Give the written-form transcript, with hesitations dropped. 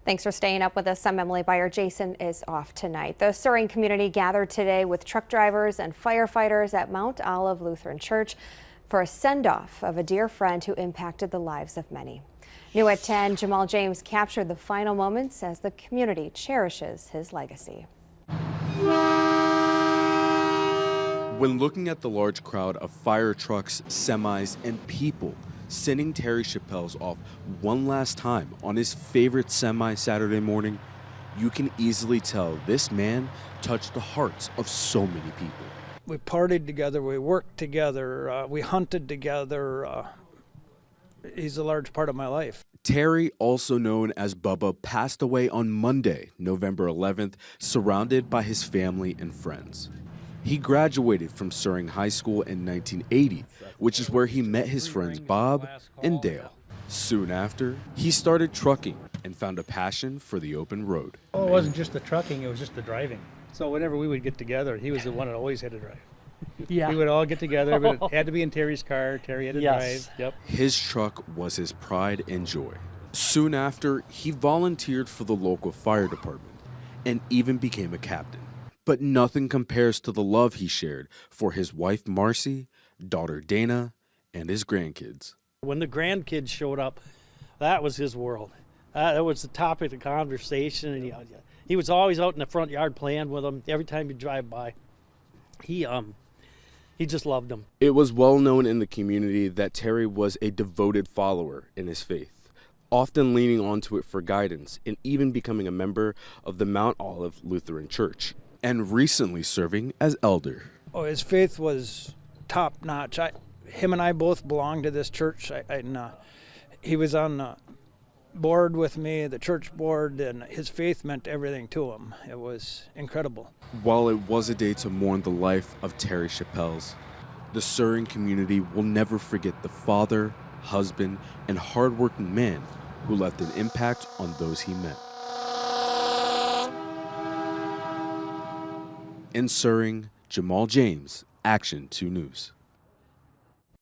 Thanks for staying up with us. I'm Emily Byer. Jason is off tonight. The Suring community gathered today with truck drivers and firefighters at Mount Olive Lutheran Church for a send-off of a dear friend who impacted the lives of many. New at 10, Jamal James captured the final moments as the community cherishes his legacy. When looking at the large crowd of fire trucks, semis, and people sending Terry Chappells off one last time on his favorite semi Saturday morning, you can easily tell this man touched the hearts of so many people. We partied together, we worked together, we hunted together. He's a large part of my life. Terry, also known as Bubba, passed away on Monday, November 11th, surrounded by his family and friends. He graduated from Suring High School in 1980, which is where he met his friends Bob and Dale. Soon after, he started trucking and found a passion for the open road. Oh, it wasn't just the trucking, it was just the driving. So whenever we would get together, he was the one that always had to drive. Yeah. We would all get together, but it had to be in Terry's car. Terry had to drive. Yep. His truck was his pride and joy. Soon after, he volunteered for the local fire department and even became a captain. But nothing compares to the love he shared for his wife Marcy, daughter Dana, and his grandkids. When the grandkids showed up, that was his world. That was the topic of the conversation, and he was always out in the front yard playing with them. Every time you drive by, he just loved them. It was well known in the community that Terry was a devoted follower in his faith, often leaning onto it for guidance and even becoming a member of the Mount Olive Lutheran Church, and recently serving as elder. Oh, his faith was top notch. Him and I both belonged to this church. He was on the board with me, the church board, and his faith meant everything to him. It was incredible. While it was a day to mourn the life of Terry Chappells, the Suring community will never forget the father, husband, and hardworking man who left an impact on those he met. In Suring, Jamal James, Action 2 News.